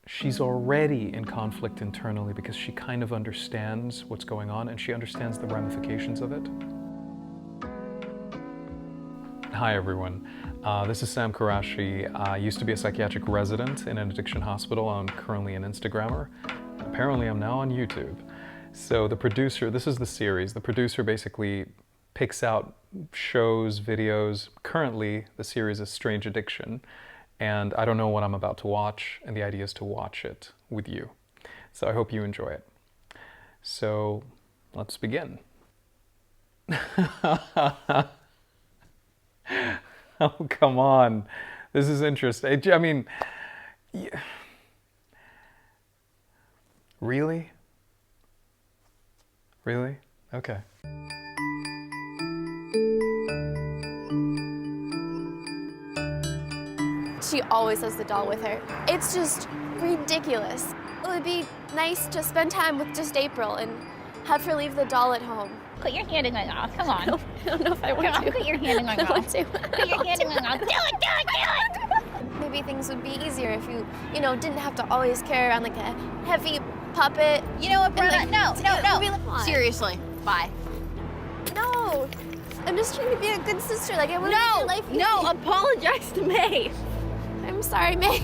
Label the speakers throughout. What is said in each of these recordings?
Speaker 1: she's already in conflict internally because she kind of understands what's going on and she understands the ramifications of it. Hi everyone, this is Sam Qurashi. I used to be a psychiatric resident in an addiction hospital. I'm currently an Instagrammer. Apparently I'm now on YouTube. So the producer, this is the series, the producer basically picks out shows, videos. Currently the series is Strange Addiction, and I don't know what I'm about to watch, and the idea is to watch it with you. So I hope you enjoy it. So let's begin. Oh, come on. This is interesting. I mean, yeah. Really? Really? Okay.
Speaker 2: She always has the doll with her. It's just ridiculous. It would be nice to spend time with just April and have her leave the doll at home.
Speaker 3: Put your hand in my mouth, come on.
Speaker 2: I don't know if I want to.
Speaker 3: Put your hand in my mouth.
Speaker 2: Put
Speaker 3: your hand in my mouth. Do it.
Speaker 2: Maybe things would be easier if you didn't have to always carry around like a heavy puppet.
Speaker 3: You know what, Brenda?
Speaker 2: Like,
Speaker 3: No. Seriously, bye.
Speaker 2: No, I'm just trying to be a good sister. Like I want to make your life easy.
Speaker 3: No, apologize to May.
Speaker 2: I'm sorry, May.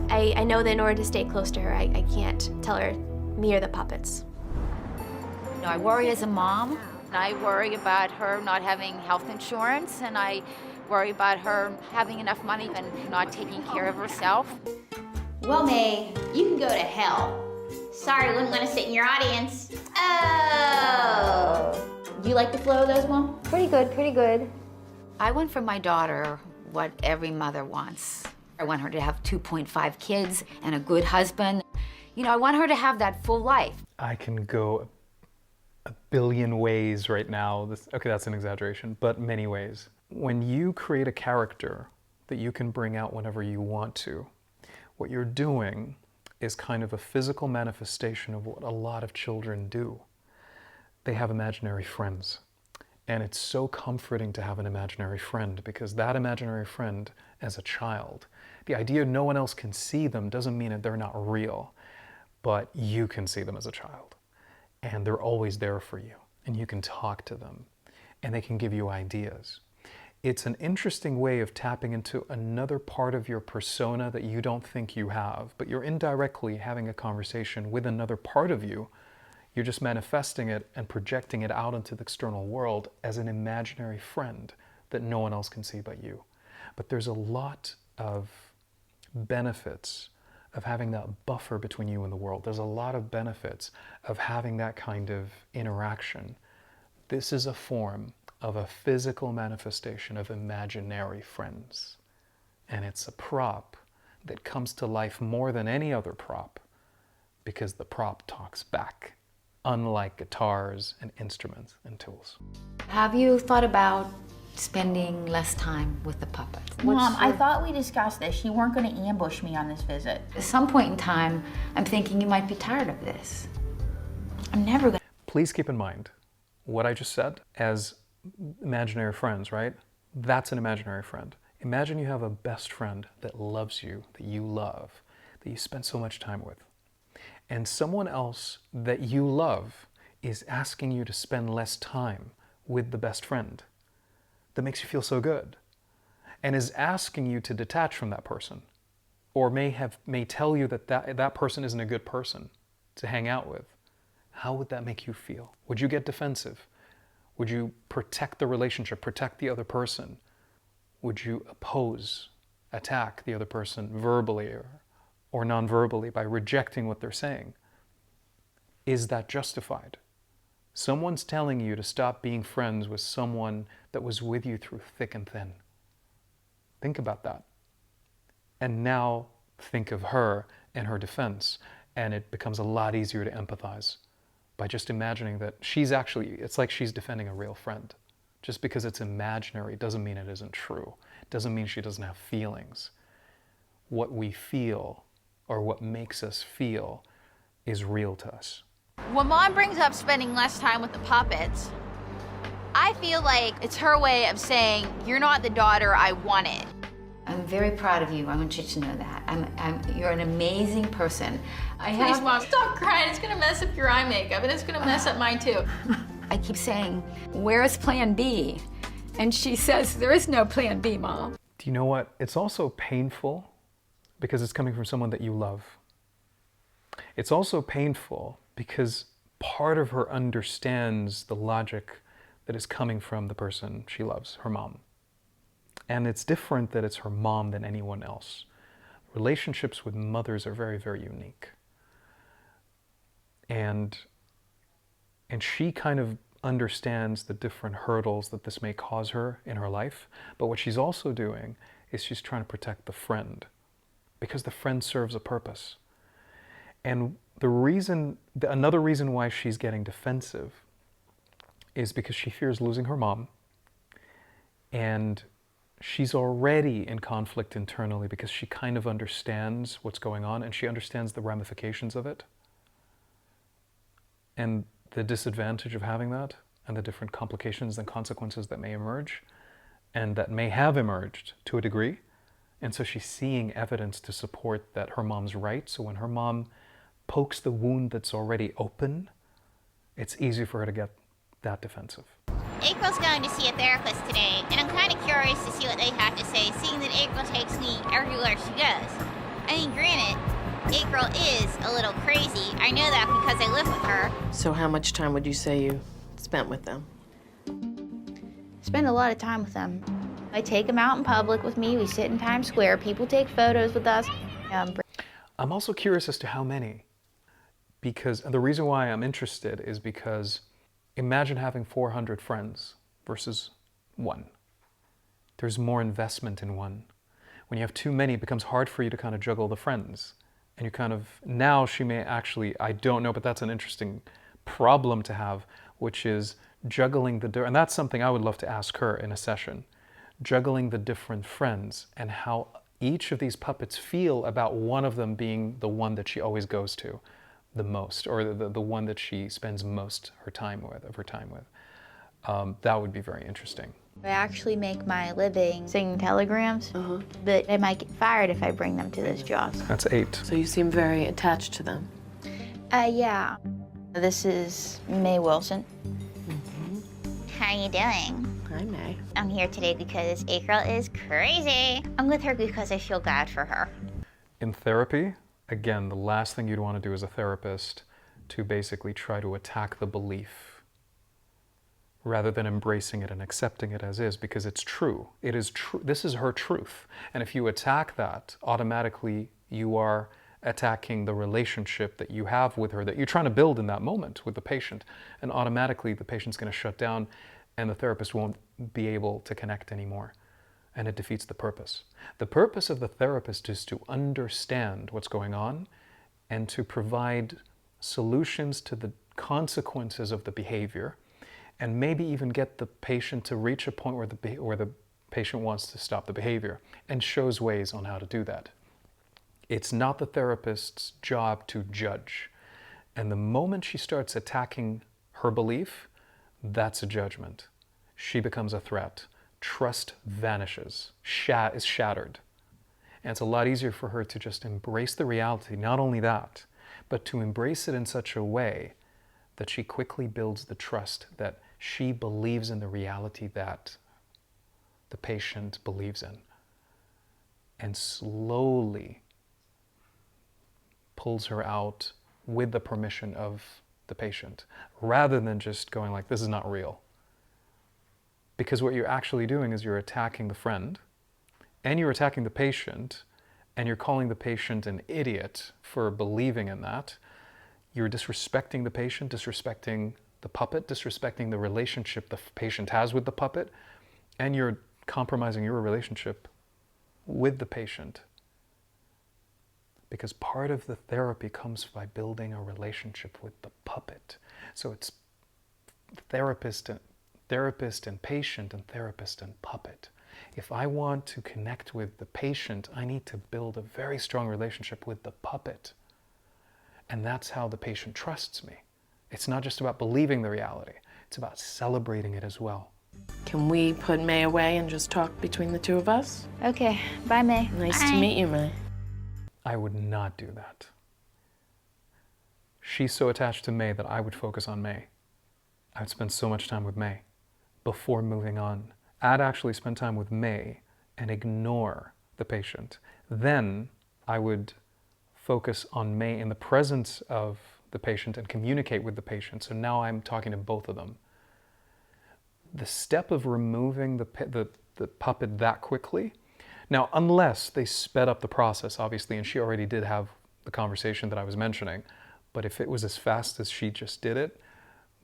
Speaker 2: I know that in order to stay close to her, I can't tell her me or the puppets.
Speaker 3: No, I worry as a mom. I worry about her not having health insurance, and I worry about her having enough money and not taking care of herself.
Speaker 4: Well, May, you can go to hell. Sorry, wouldn't let us sit in your audience. Oh. Do you like the flow of those, Mom?
Speaker 2: Pretty good, pretty good.
Speaker 3: I want for my daughter what every mother wants. I want her to have 2.5 kids and a good husband. You know, I want her to have that full life.
Speaker 1: I can go a billion ways right now. Okay, that's an exaggeration, but many ways. When you create a character that you can bring out whenever you want to, what you're doing is kind of a physical manifestation of what a lot of children do. They have imaginary friends. And it's so comforting to have an imaginary friend, because that imaginary friend, as a child, the idea no one else can see them doesn't mean that they're not real, but you can see them as a child. And they're always there for you, and you can talk to them, and they can give you ideas. It's an interesting way of tapping into another part of your persona that you don't think you have, but you're indirectly having a conversation with another part of you. You're just manifesting it and projecting it out into the external world as an imaginary friend that no one else can see but you. But there's a lot of benefits of having that buffer between you and the world. There's a lot of benefits of having that kind of interaction. This is a form of a physical manifestation of imaginary friends. And it's a prop that comes to life more than any other prop, because the prop talks back, unlike guitars and instruments and tools.
Speaker 3: Have you thought about spending less time with the puppets?
Speaker 5: Mom, I thought we discussed this. You weren't going to ambush me on this visit.
Speaker 3: At some point in time, I'm thinking you might be tired of this. I'm never gonna...
Speaker 1: Please keep in mind what I just said as imaginary friends, right? That's an imaginary friend. Imagine you have a best friend that loves you, that you love, that you spend so much time with. And someone else that you love is asking you to spend less time with the best friend that makes you feel so good, and is asking you to detach from that person, or may tell you that person isn't a good person to hang out with. How would that make you feel? Would you get defensive? Would you protect the relationship, protect the other person? Would you attack the other person verbally or non-verbally by rejecting what they're saying? Is that justified? Someone's telling you to stop being friends with someone that was with you through thick and thin. Think about that. And now think of her and her defense, and it becomes a lot easier to empathize by just imagining that it's like she's defending a real friend. Just because it's imaginary doesn't mean it isn't true. It doesn't mean she doesn't have feelings. What we feel, or what makes us feel, is real to us.
Speaker 4: When Mom brings up spending less time with the puppets, I feel like it's her way of saying, you're not the daughter I wanted.
Speaker 3: I'm very proud of you. I want you to know that. You're an amazing person.
Speaker 6: Please, Mom, stop crying. It's gonna mess up your eye makeup, and it's gonna mess up mine too.
Speaker 3: I keep saying, where's plan B? And she says, there is no plan B, Mom.
Speaker 1: Do you know what? It's also painful because it's coming from someone that you love. It's also painful because part of her understands the logic that is coming from the person she loves, her mom. And it's different that it's her mom than anyone else. Relationships with mothers are very, very unique. And she kind of understands the different hurdles that this may cause her in her life. But what she's also doing is she's trying to protect the friend, because the friend serves a purpose. And another reason why she's getting defensive is because she fears losing her mom. And she's already in conflict internally because she kind of understands what's going on and she understands the ramifications of it and the disadvantage of having that and the different complications and consequences that may emerge and that may have emerged to a degree. And so she's seeing evidence to support that her mom's right. So when her mom pokes the wound that's already open, it's easy for her to get that defensive.
Speaker 4: April's going to see a therapist today, and I'm kind of curious to see what they have to say, seeing that April takes me everywhere she goes. I mean, granted, April is a little crazy. I know that because I live with her.
Speaker 7: So how much time would you say you spent with them?
Speaker 5: Spend a lot of time with them. I take them out in public with me. We sit in Times Square. People take photos with us.
Speaker 1: I'm also curious as to how many, because the reason why I'm interested is because imagine having 400 friends versus one. There's more investment in one. When you have too many, it becomes hard for you to kind of juggle the friends. And you kind of, now she may actually, I don't know, but that's an interesting problem to have, which is juggling and that's something I would love to ask her in a session, juggling the different friends and how each of these puppets feel about one of them being the one that she always goes to the most, or the one that she spends most of her time with. That would be very interesting.
Speaker 5: I actually make my living singing telegrams, but I might get fired if I bring them to those jobs.
Speaker 1: That's 8.
Speaker 7: So you seem very attached to them.
Speaker 5: Yeah. This is May Wilson.
Speaker 4: How you doing?
Speaker 7: Hi, May.
Speaker 4: I'm here today because April is crazy. I'm with her because I feel bad for her.
Speaker 1: In therapy, again, the last thing you'd want to do as a therapist to basically try to attack the belief rather than embracing it and accepting it as is, because it's true. It is true. This is her truth. And if you attack that, automatically you are attacking the relationship that you have with her, that you're trying to build in that moment with the patient. And automatically the patient's going to shut down and the therapist won't be able to connect anymore. And it defeats the purpose. The purpose of the therapist is to understand what's going on and to provide solutions to the consequences of the behavior, and maybe even get the patient to reach a point where the patient wants to stop the behavior, and shows ways on how to do that. It's not the therapist's job to judge. And the moment she starts attacking her belief, that's a judgment. She becomes a threat. Trust vanishes, is shattered. And it's a lot easier for her to just embrace the reality, not only that, but to embrace it in such a way that she quickly builds the trust that she believes in the reality that the patient believes in, and slowly pulls her out with the permission of the patient, rather than just going like, this is not real. Because what you're actually doing is you're attacking the friend, and you're attacking the patient, and you're calling the patient an idiot for believing in that. You're disrespecting the patient, disrespecting the puppet, disrespecting the relationship the patient has with the puppet, and you're compromising your relationship with the patient. Because part of the therapy comes by building a relationship with the puppet. So it's therapist and patient, and therapist and puppet. If I want to connect with the patient, I need to build a very strong relationship with the puppet. And that's how the patient trusts me. It's not just about believing the reality, it's about celebrating it as well.
Speaker 7: Can we put May away and just talk between the two of us?
Speaker 5: Okay, bye, May.
Speaker 7: Nice
Speaker 5: Bye.
Speaker 7: to meet you, May.
Speaker 1: I would not do that. She's so attached to May that I would focus on May. I would spend so much time with May before moving on. I'd actually spend time with May and ignore the patient. Then I would focus on May in the presence of the patient and communicate with the patient. So now I'm talking to both of them. The step of removing the puppet that quickly, now unless they sped up the process, obviously, and she already did have the conversation that I was mentioning, but if it was as fast as she just did it,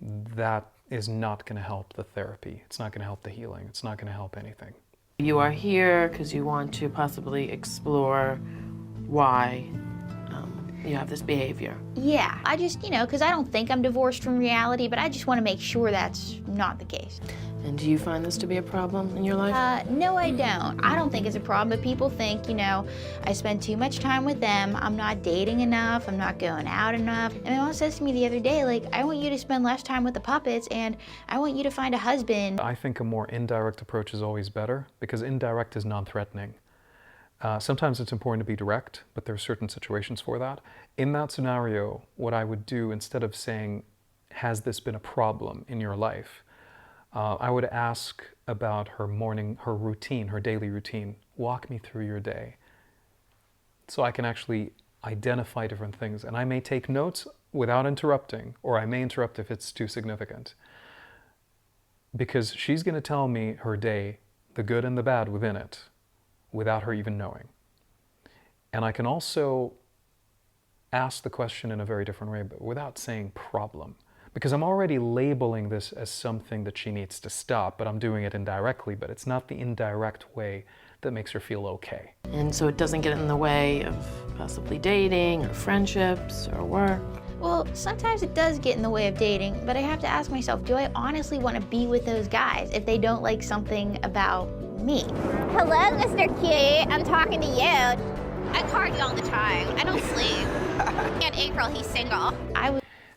Speaker 1: that is not going to help the therapy. It's not going to help the healing. It's not going to help anything.
Speaker 7: You are here because you want to possibly explore why you have this behavior.
Speaker 5: Yeah, I just, because I don't think I'm divorced from reality, but I just want to make sure that's not the case.
Speaker 7: And do you find this to be a problem in your life?
Speaker 5: No, I don't. I don't think it's a problem, but people think, I spend too much time with them, I'm not dating enough, I'm not going out enough. And my mom says to me the other day, like, I want you to spend less time with the puppets, and I want you to find a husband.
Speaker 1: I think a more indirect approach is always better, because indirect is non-threatening. Sometimes it's important to be direct, but there are certain situations for that. In that scenario, what I would do, instead of saying, has this been a problem in your life? I would ask about her routine, her daily routine. Walk me through your day. So I can actually identify different things. And I may take notes without interrupting, or I may interrupt if it's too significant. Because she's going to tell me her day, the good and the bad within it, without her even knowing. And I can also ask the question in a very different way, but without saying problem. Because I'm already labeling this as something that she needs to stop, but I'm doing it indirectly, but it's not the indirect way that makes her feel okay.
Speaker 7: And so it doesn't get in the way of possibly dating or friendships or work?
Speaker 5: Well, sometimes it does get in the way of dating, but I have to ask myself, do I honestly want to be with those guys if they don't like something about me?
Speaker 4: Hello, Mr. Cute. I'm talking to you. I party all the time. I don't sleep. And April, he's single.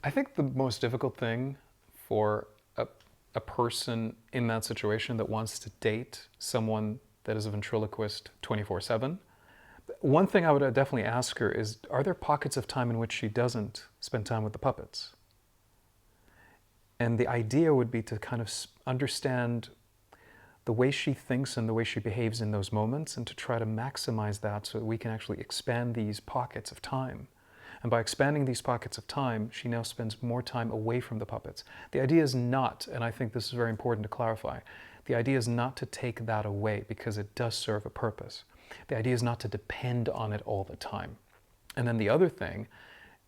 Speaker 1: I think the most difficult thing for a person in that situation that wants to date someone that is a ventriloquist 24/7, one thing I would definitely ask her is, are there pockets of time in which she doesn't spend time with the puppets? And the idea would be to kind of understand the way she thinks and the way she behaves in those moments, and to try to maximize that so that we can actually expand these pockets of time. And by expanding these pockets of time, she now spends more time away from the puppets. The idea is not, and I think this is very important to clarify, the idea is not to take that away, because it does serve a purpose. The idea is not to depend on it all the time. And then the other thing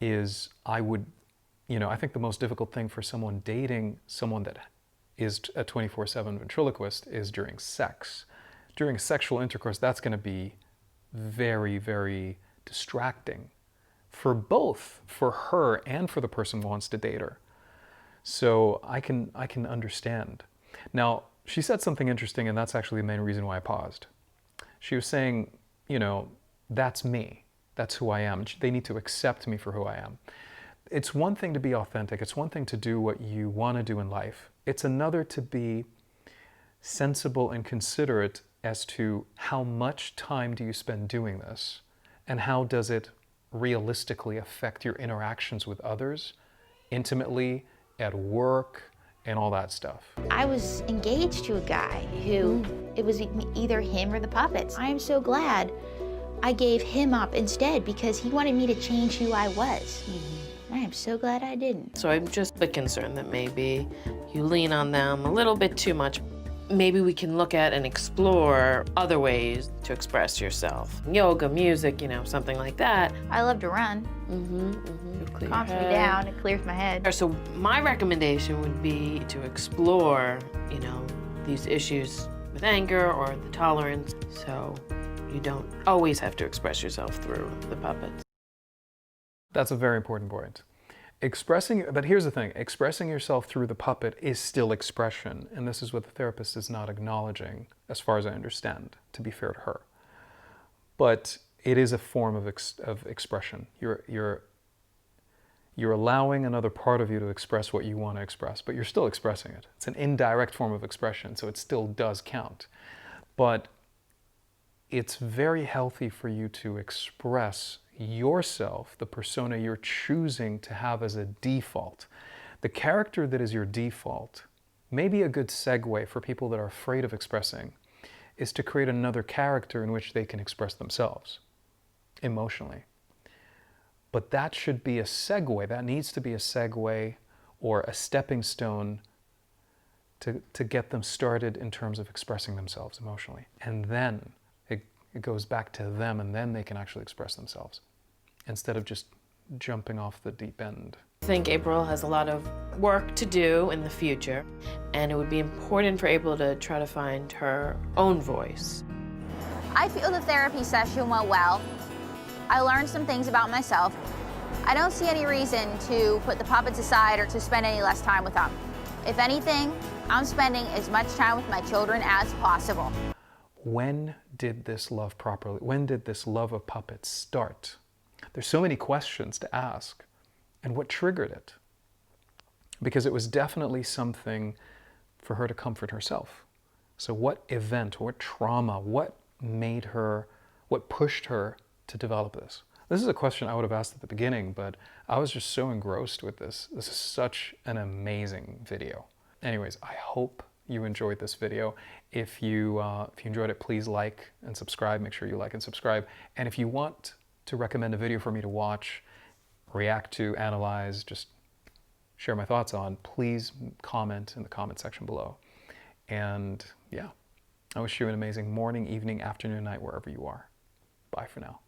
Speaker 1: is, I think the most difficult thing for someone dating someone that is a 24/7 ventriloquist is during sex. During sexual intercourse, that's going to be very, very distracting for both, for her and for the person who wants to date her. So I can understand. Now, she said something interesting, and that's actually the main reason why I paused. She was saying, that's me. That's who I am. They need to accept me for who I am. It's one thing to be authentic. It's one thing to do what you want to do in life. It's another to be sensible and considerate as to how much time do you spend doing this, and how does it realistically affect your interactions with others, intimately, at work, and all that stuff.
Speaker 5: I was engaged to a guy who, it was either him or the puppets. I am so glad I gave him up instead, because he wanted me to change who I was. I am so glad I didn't.
Speaker 7: So I'm just a bit concerned that maybe you lean on them a little bit too much. Maybe we can look at and explore other ways to express yourself. Yoga, music, something like that.
Speaker 5: I love to run.
Speaker 7: It
Speaker 5: Calms me down, it clears my head.
Speaker 7: So my recommendation would be to explore, these issues with anger or the tolerance, so you don't always have to express yourself through the puppets.
Speaker 1: That's a very important point. But here's the thing, expressing yourself through the puppet is still expression, and this is what the therapist is not acknowledging, as far as I understand, to be fair to her. But it is a form of expression. You're allowing another part of you to express what you want to express, but you're still expressing it. It's an indirect form of expression, so it still does count. But it's very healthy for you to express yourself, the persona you're choosing to have as a default. The character that is your default, maybe a good segue for people that are afraid of expressing, is to create another character in which they can express themselves emotionally. But that should be a segue. That needs to be a segue or a stepping stone to get them started in terms of expressing themselves emotionally. And then it goes back to them, and then they can actually express themselves instead of just jumping off the deep end.
Speaker 7: I think April has a lot of work to do in the future, and it would be important for April to try to find her own voice.
Speaker 4: I feel the therapy session went well. I learned some things about myself. I don't see any reason to put the puppets aside or to spend any less time with them. If anything, I'm spending as much time with my children as possible.
Speaker 1: When did this love when did this love of puppets start? There's so many questions to ask. And what triggered it? Because it was definitely something for her to comfort herself. So what event, what trauma, what pushed her to develop this? This is a question I would have asked at the beginning, but I was just so engrossed with this. This is such an amazing video. Anyways, I hope you enjoyed this video. If you enjoyed it, please like and subscribe. Make sure you like and subscribe. And if you want to recommend a video for me to watch, react to, analyze, just share my thoughts on, please comment in the comment section below. And yeah, I wish you an amazing morning, evening, afternoon, night, wherever you are. Bye for now.